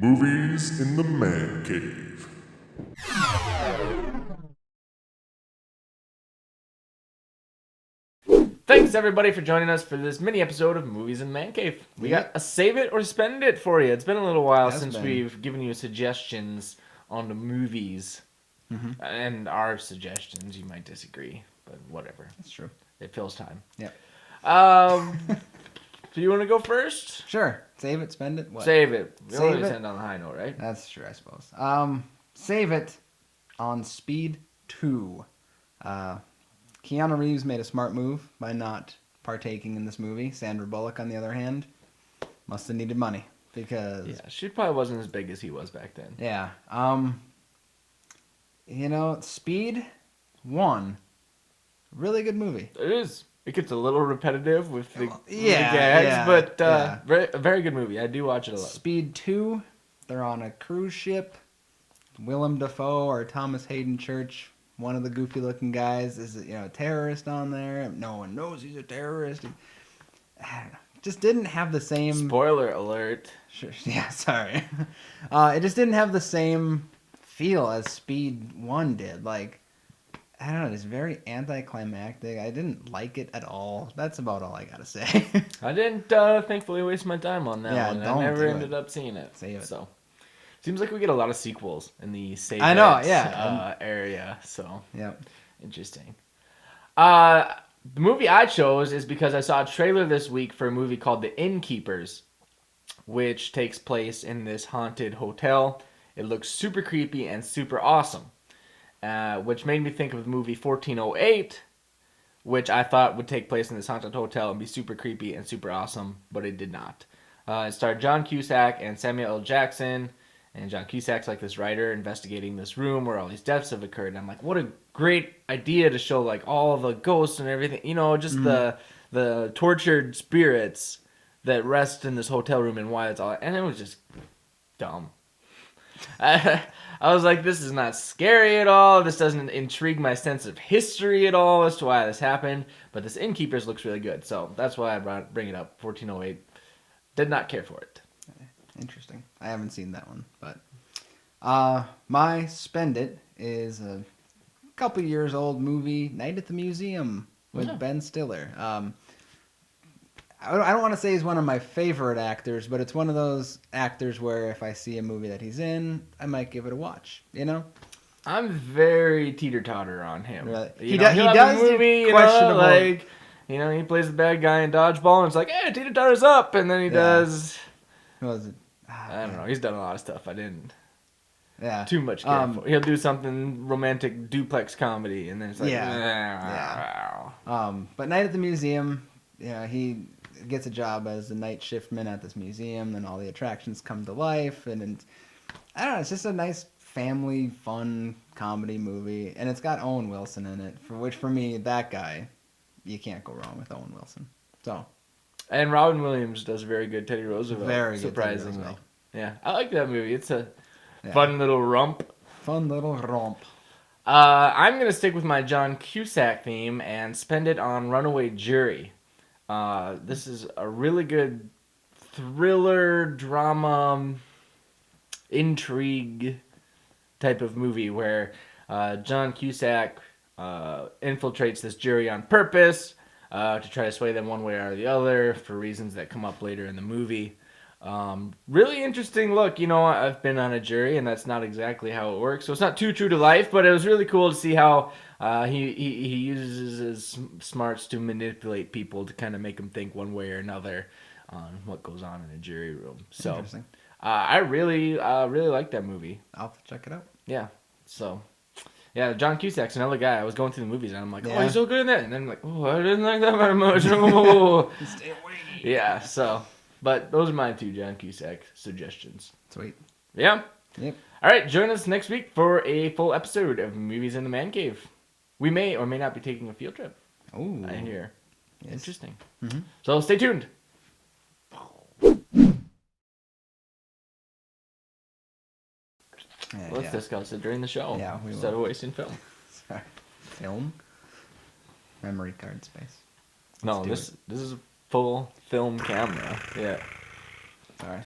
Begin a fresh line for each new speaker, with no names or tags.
Movies in the Man Cave.
Thanks everybody for joining us for this mini episode of Movies in Man Cave. We got a save it or spend it for you. It's been a little while since we've given you suggestions on the movies. And our suggestions, you might disagree, but whatever.
That's true.
It fills time.
Yep.
Do you want to go first?
Sure. Save it, spend it, what?
Save it. We
Save
always
it?
end on the high note, right?
That's true, I suppose. Save it on Speed 2. Keanu Reeves made a smart move by not partaking in this movie. Sandra Bullock, on the other hand, must have needed money because...
Yeah, she probably wasn't as big as he was back then.
Yeah. Speed 1, really good movie.
It is. It gets a little repetitive with the
Yeah,
gags,
yeah,
but
yeah.
very good movie. I do watch it a lot.
Speed 2, they're on a cruise ship. Willem Dafoe or Thomas Hayden Church, one of the goofy-looking guys, is a terrorist on there. No one knows he's a terrorist. I don't know. Just didn't have the same...
Spoiler alert.
Sure, yeah, sorry. It just didn't have the same feel as Speed 1 did. Like, I don't know, it's very anticlimactic. I didn't like it at all. That's about all I gotta say.
I didn't, thankfully, waste my time on that one. I never ended up seeing it.
Save it.
So, seems like we get a lot of sequels in the Save
I know,
It,
yeah.
area. So,
Yep.
interesting. The movie I chose is because I saw a trailer this week for a movie called The Innkeepers, which takes place in this haunted hotel. It looks super creepy and super awesome, which made me think of the movie 1408, which I thought would take place in this haunted hotel and be super creepy and super awesome, but it did not. It starred John Cusack and Samuel L. Jackson, and John Cusack's like this writer investigating this room where all these deaths have occurred. And I'm like, what a great idea to show like all the ghosts and everything, just the tortured spirits that rest in this hotel room and why it's all. And it was just dumb. I was like, this is not scary at all. This doesn't intrigue my sense of history at all as to why this happened. But this Innkeepers looks really good, so that's why I bring it up. 1408. Did not care for it.
Interesting. I haven't seen that one, but my spend it is a couple years old movie, Night at the Museum with Ben Stiller. I don't want to say he's one of my favorite actors, but it's one of those actors where if I see a movie that he's in, I might give it a watch.
I'm very teeter-totter on him.
Really?
He does a movie,
questionable.
He plays the bad guy in Dodgeball, and it's like, hey, teeter-totter's up, and then he does...
Who was it?
I don't know. He's done a lot of stuff. I didn't too much care for. He'll do something romantic duplex comedy, and then it's like,
But Night at the Museum, he gets a job as a night shiftman at this museum, then all the attractions come to life, and I don't know, it's just a nice family fun comedy movie, and it's got Owen Wilson in it, for me, that guy, you can't go wrong with Owen Wilson. So.
And Robin Williams does a very good Teddy Roosevelt.
Very good.
Surprisingly.
Teddy Roosevelt.
Yeah, I like that movie. It's a fun little romp.
Fun little romp.
I'm going to stick with my John Cusack theme and spend it on Runaway Jury. This is a really good thriller, drama, intrigue type of movie where John Cusack infiltrates this jury on purpose to try to sway them one way or the other for reasons that come up later in the movie. Really interesting look. I've been on a jury, and that's not exactly how it works. So it's not too true to life, but it was really cool to see how he uses his smarts to manipulate people to kind of make them think one way or another on what goes on in a jury room. So I really like that movie.
I'll have to check it out.
Yeah. So. Yeah, John Cusack's another guy. I was going through the movies, and I'm like, oh, he's so good in that. And then I'm like, oh, I didn't like that very much. Oh.
Stay away.
Yeah, so. But those are my two John Cusack suggestions.
Sweet.
Yeah?
Yep.
All right, join us next week for a full episode of Movies in the Man Cave. We may or may not be taking a field trip.
Oh.
I hear.
Yes.
Interesting.
Mm-hmm.
So stay tuned. Let's discuss it during the show.
Yeah, we
instead
will.
of wasting film.
Sorry. Film? Memory card space.
No, this is a full film camera. Yeah.
Sorry.